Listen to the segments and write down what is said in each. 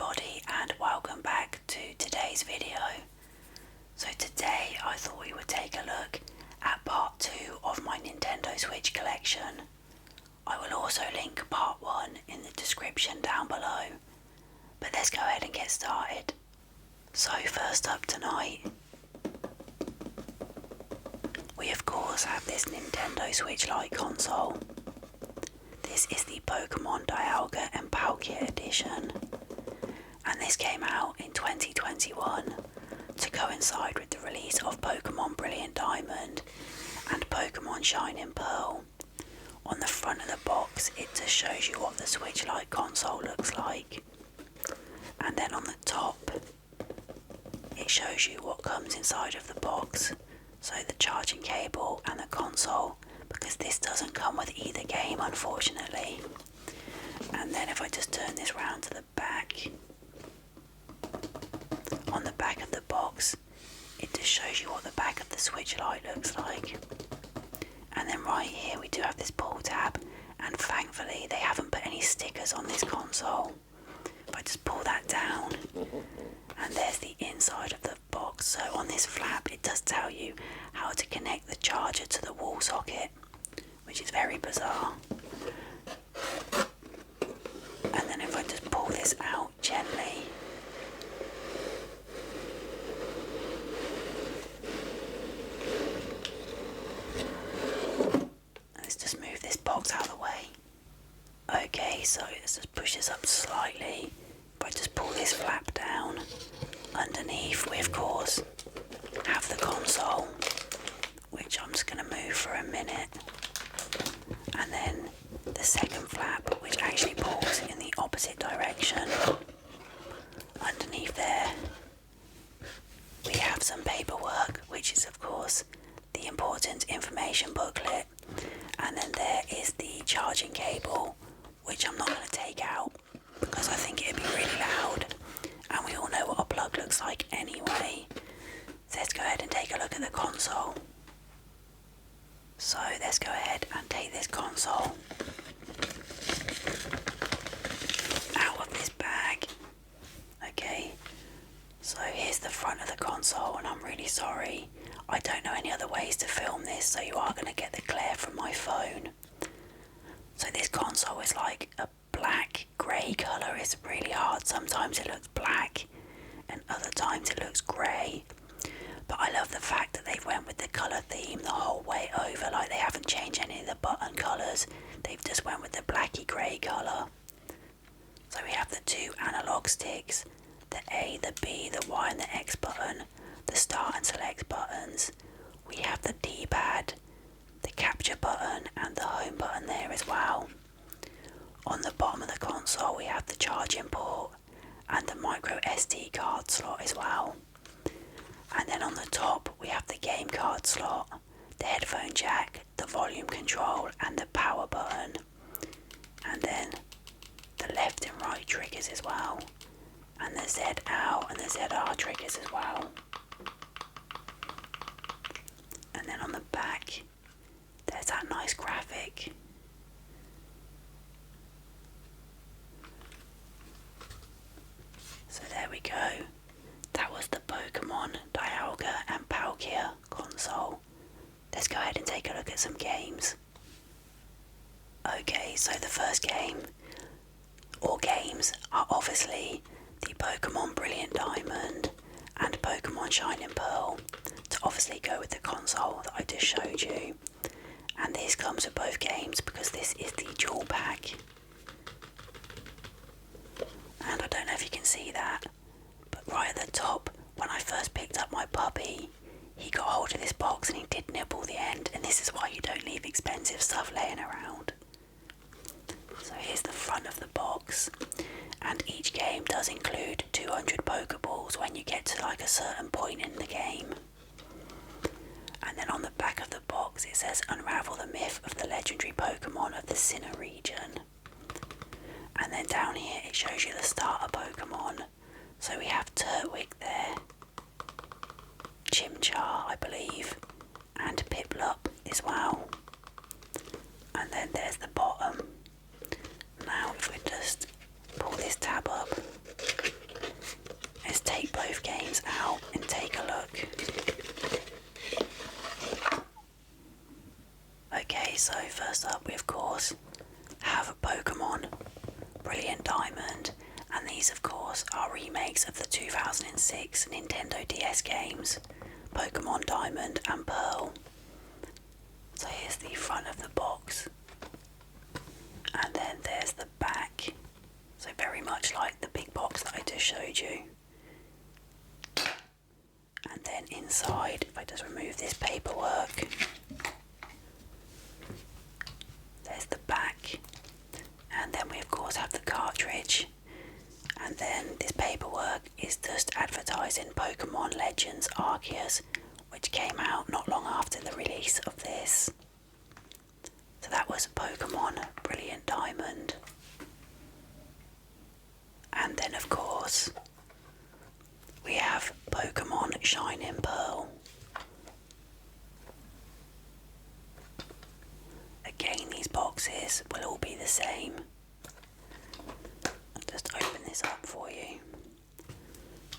everybody and welcome back to today's video. So today I thought we would take a look at part 2 of my Nintendo Switch collection. I will also link part 1 in the description down below, but let's go ahead and get started. So first up tonight, we of course have this Nintendo Switch Lite console. This is the Pokemon Dialga and Palkia edition, and this came out in 2021 to coincide with the release of Pokemon Brilliant Diamond and Pokemon Shining Pearl. On the front of the box it just shows you what the Switch Lite console looks like, and then on the top it shows you what comes inside of the box, so the charging cable and the console, because this doesn't come with either game unfortunately. And then if I just turn this round to the back, on the back of the box it just shows you what the back of the Switch Lite looks like. And then right here we do have this pull tab, and thankfully they haven't put any stickers on this console. If I just pull that down, and there's the inside of the box. So on this flap it does tell you how to connect the charger to the wall socket, which is very bizarre. And then if I just pull this out gently, let's just move this box out of the way. Okay, so let's just push this up slightly. If I just pull this flap down, underneath we of course have the console, which I'm just going to move for a minute, and then the second flap, which actually pulls in the opposite direction. Underneath there we have some paperwork, which is of course the important information booklet, and then there is the charging cable, which I'm not going to take out because I think it'd be really loud, and we all know what a plug looks like anyway. So let's go ahead and take a look at the console. So let's go ahead and take this console out of this bag. Okay, so here's the front of the console, and I'm really sorry, I don't know any other ways to film this, so you are going to get the glare from my phone. So this console is like a black grey colour. It's really hard. Sometimes it looks black and other times it looks grey. But I love the fact that they've went with the colour theme the whole way over. Like, they haven't changed any of the button colours. They've just went with the blacky grey colour. So we have the two analog sticks, the A, the B, the Y and the X button, the start and select buttons. We have the D-pad, the capture button and the home button there as well. On the bottom of the console we have the charging port and the micro SD card slot as well. And then on the top we have the game card slot, the headphone jack, the volume control and the power button. And then the left and right triggers as well, and the ZL and the ZR triggers as well. And then on the back there's that nice graphic. So there we go. That was the Pokemon Dialga and Palkia console. Let's go ahead and take a look at some games. Okay, so the first game, or games, are obviously the Pokemon Brilliant Diamond and Pokemon Shining Pearl, to obviously go with the console that I just showed you. And this comes with both games because this is the dual pack. And I don't know if you can see that, but right at the top, when I first picked up my puppy, he got hold of this box and he did nibble the end, and this is why you don't leave expensive stuff laying around. So here's the front of the box, and each game does include 200 Pokeballs when you get to like a certain point in the game. And then on the back of the box it says unravel the myth of the legendary Pokemon of the Sinnoh region. And then down here it shows you the starter Pokemon. So we have Turtwig there, Chimchar I believe, and Piplup as well. And then there's the bottom. Now if we just pull this tab up, so first up we of course have Pokemon Brilliant Diamond, and these of course are remakes of the 2006 Nintendo DS games Pokemon Diamond and Pearl. So here's the front of the box, and then there's the back, so very much like the big box that I just showed you. And then inside, if I just remove this paperwork, there's the back, and then we of course have the cartridge, and then this paperwork is just advertising Pokemon Legends Arceus, which came out not long after the release of this. So that was Pokemon Brilliant Diamond. And then of course we have Pokemon Shining Pearl. Again, these boxes will all be the same. I'll just open this up for you.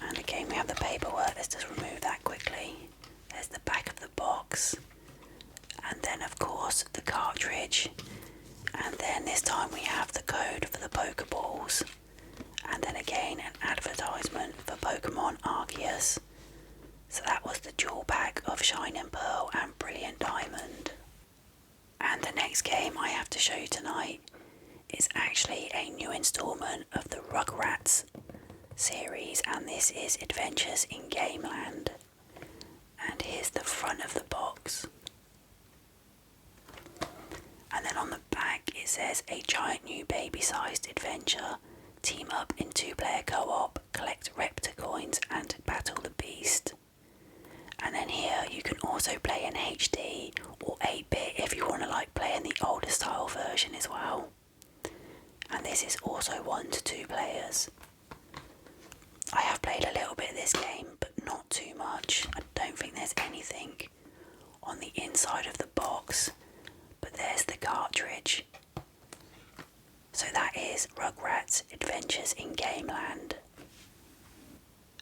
And again we have the paperwork, let's just remove that quickly. There's the back of the box, and then of course the cartridge, and then this time we have the code for the Pokeballs, and then again an advertisement for Pokemon Arceus. So that was the dual pack of Shining Pearl and Brilliant Diamond. And the next game I have to show you tonight is actually a new instalment of the Rugrats series, and this is Adventures in Gameland. And here's the front of the box. And then on the back it says a giant new baby-sized adventure. Team up in 2-player co-op, collect Repticoins and battle the beast. And then here you can also play in HD or 8-bit if you want to like play in the older style version as well. And this is also 1 to 2 players. I have played a little bit of this game, but not too much. I don't think there's anything on the inside of the box, but there's the cartridge. So that is Rugrats Adventures in Gameland.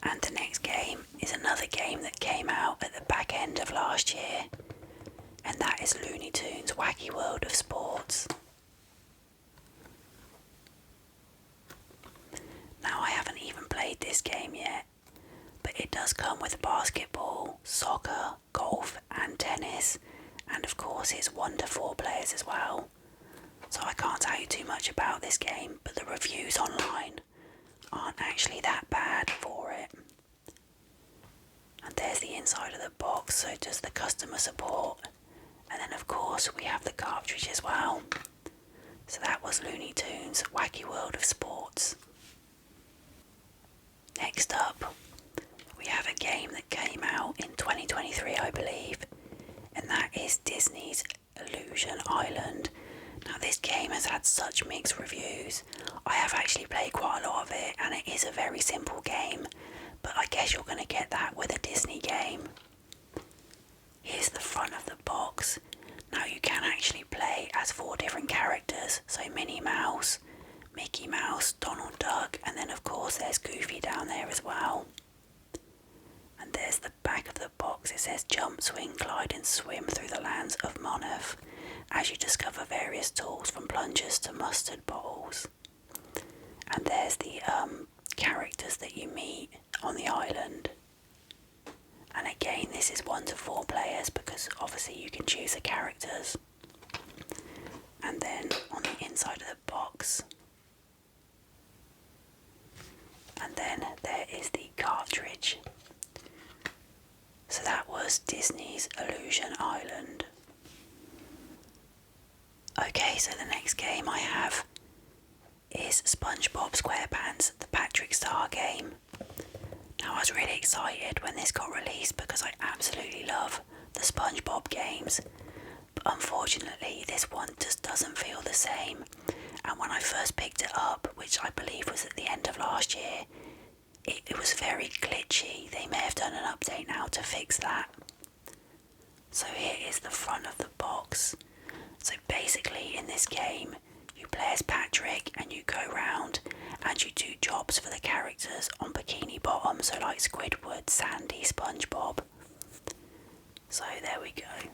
And the next game is another game that came out at the back end of last year, and that is Looney Tunes Wacky World of Sports. Now I haven't even played this game yet, but it does come with basketball, soccer, golf and tennis, and of course it's 1 to 4 players as well. So I can't tell you too much about this game, but the reviews online aren't actually that bad for it. And there's the inside of the box, so just the customer support, and then of course we have the cartridge as well. So that was Looney Tunes Wacky World of Sports. Next up, we have a game that came out in 2023, I believe, and that is Disney's Illusion Island. Now this game has had such mixed reviews. I have actually played quite a lot of it, and it is a very simple game, but I guess you're going to get that with a Disney game. Here's the front of the box. Now you can actually play as 4 different characters, so Minnie Mouse, Mickey Mouse, Donald Duck, and then of course there's Goofy down there as well. And there's the back of the box. It says jump, swing, glide and swim through the lands of Monarch as you discover various tools from plungers to mustard bottles. And there's the characters that you meet on the island. And again, this is 1 to 4 players because obviously you can choose the characters. And then on the inside of the box, and then there is the cartridge. So that was Disney's Illusion Island. Okay, so the next game I have is SpongeBob SquarePants, the Patrick Star game. Now I was really excited when this got released because I absolutely love the SpongeBob games, but unfortunately this one just doesn't feel the same, and when I first picked it up, which I believe was at the end of last year, it was very glitchy. They may have done an update now to fix that. So here is the front of the box. So basically in this game, you play as Patrick and you go round and you do jobs for the characters on Bikini Bottom, so like Squidward, Sandy, SpongeBob. So there we go.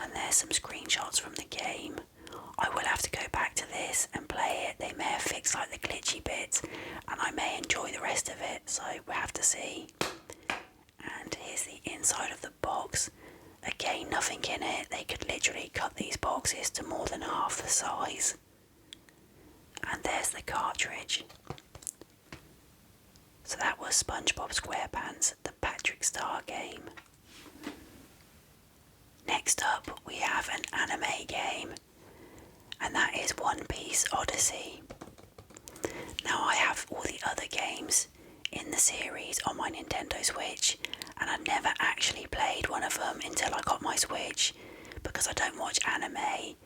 And there's some screenshots from the game. I will have to go back to this and play it. They may have fixed like the glitchy bits and I may enjoy the rest of it, so we'll have to see. And here's the inside of the box. Again, nothing in it. They could literally cut these boxes to more than half the size. And there's the cartridge. So that was SpongeBob SquarePants, the Patrick Star game. Next up, we have an anime game, and that is One Piece Odyssey. Now, I have all the other games in the series on my Nintendo Switch, and I'd never actually played one of them until I got my Switch, because I don't watch anime.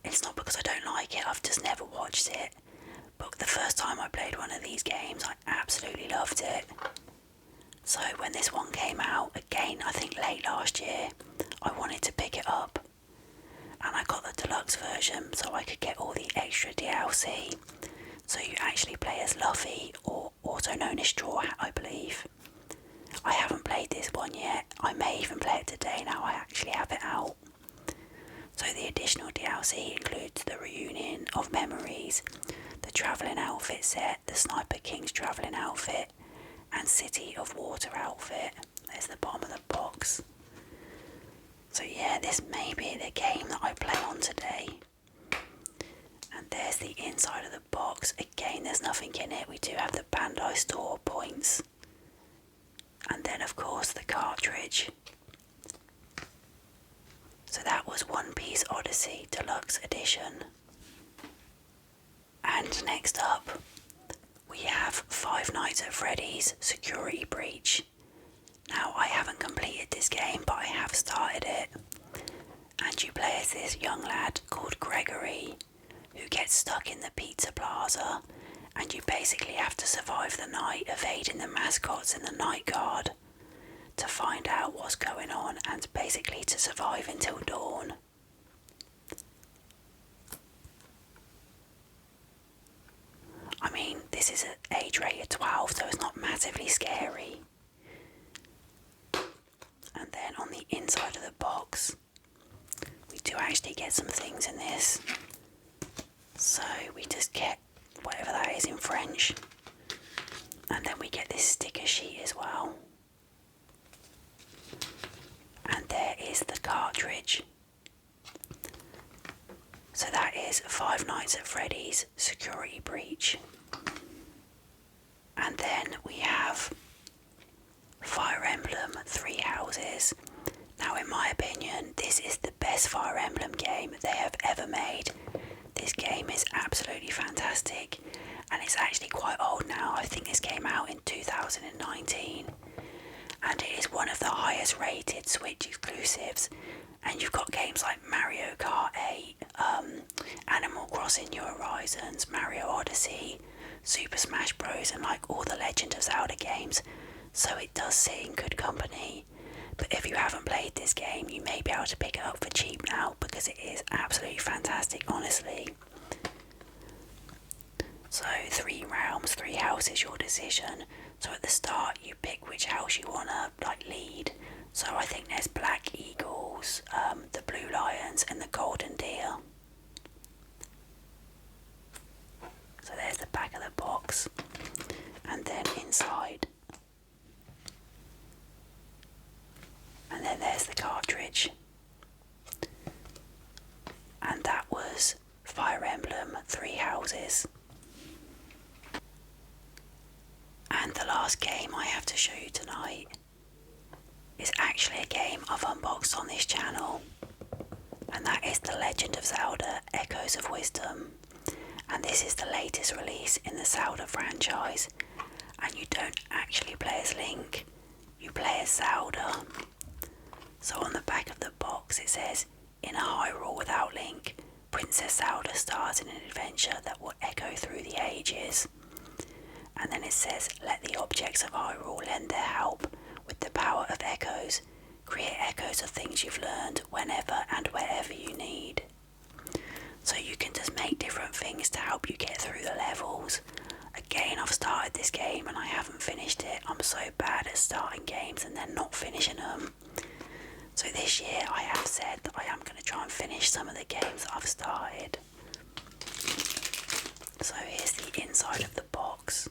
It's not because I don't like it, I've just never watched it. But the first time I played one of these games, I absolutely loved it. So when this one came out, again, I think late last year, I wanted to pick it up. And I got the deluxe version so I could get all the extra DLC. So you actually play as Luffy, or also known as Straw Hat, I believe. I haven't played this one yet. I may even play it today now I actually have it out. So the additional DLC includes the Reunion of Memories, the Travelling Outfit set, the Sniper King's Travelling Outfit, and City of Water outfit. There's the bottom of the box. So yeah, this may be the game that I play on today. And there's the inside of the box. Again, there's nothing in it. We do have the Bandai Store points. And then of course the cartridge. So that was One Piece Odyssey Deluxe Edition. And next up, we have Five Nights at Freddy's Security Breach. Now, I haven't completed this game, but I have started it. And you play as this young lad called Gregory, who gets stuck in the pizza plaza, and you basically have to survive the night evading the mascots in the night guard to find out what's going on and basically to survive until dawn. I mean, this is an age rated 12, so it's not massively scary. And then on the inside of the box, we do actually get some things in this. So we just get whatever that is in French. And then we get this sticker sheet as well. And there is the cartridge. So that is Five Nights at Freddy's Security Breach. And then we have Fire Emblem Three Houses. Now, in my opinion, this is the best Fire Emblem game they have ever made. This game is absolutely fantastic, and it's actually quite old now. I think this came out in 2019, and it is one of the highest rated Switch exclusives. And you've got games like Mario Kart 8, Animal Crossing New Horizons, Mario Odyssey, Super Smash Bros, and like all the Legend of Zelda games. So it does sit in good company. But if you haven't played this game, you may be able to pick it up for cheap now, because it is absolutely fantastic, honestly. So 3 realms, 3 houses, your decision. So at the start you pick which house you want to lead. So I think there's Black Eagles, the Blue Lions and the Golden Deer. So there's the back of the box. And then inside. And then there's the cartridge. And that was Fire Emblem Three Houses. And the last game I have to show you tonight is actually a game I've unboxed on this channel. And that is The Legend of Zelda Echoes of Wisdom. And this is the latest release in the Zelda franchise. And you don't actually play as Link, you play as Zelda. So on the back of the box it says, "In a Hyrule without Link, Princess Zelda starts in an adventure that will echo through the ages." And then it says, "Let the objects of Hyrule lend their help with the power of echoes. Create echoes of things you've learned whenever and wherever you need." So you can just make different things to help you get through the levels. Again, I've started this game and I haven't finished it. I'm so bad at starting games and then not finishing them. So this year I have said that I am going finish some of the games that I've started. So here's the inside of the box,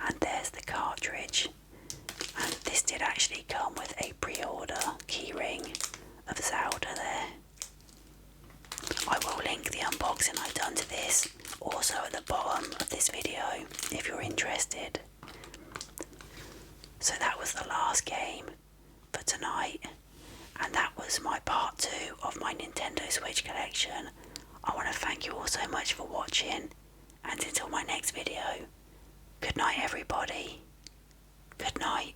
and there's the cartridge, and this did actually come with a pre-order keyring of Zelda there. I will link the unboxing I've done to this also at the bottom of this video if you're interested. So that was the last game for tonight, and that was my part 2 of my Nintendo Switch collection. I want to thank you all so much for watching, and until my next video, good night everybody. Good night.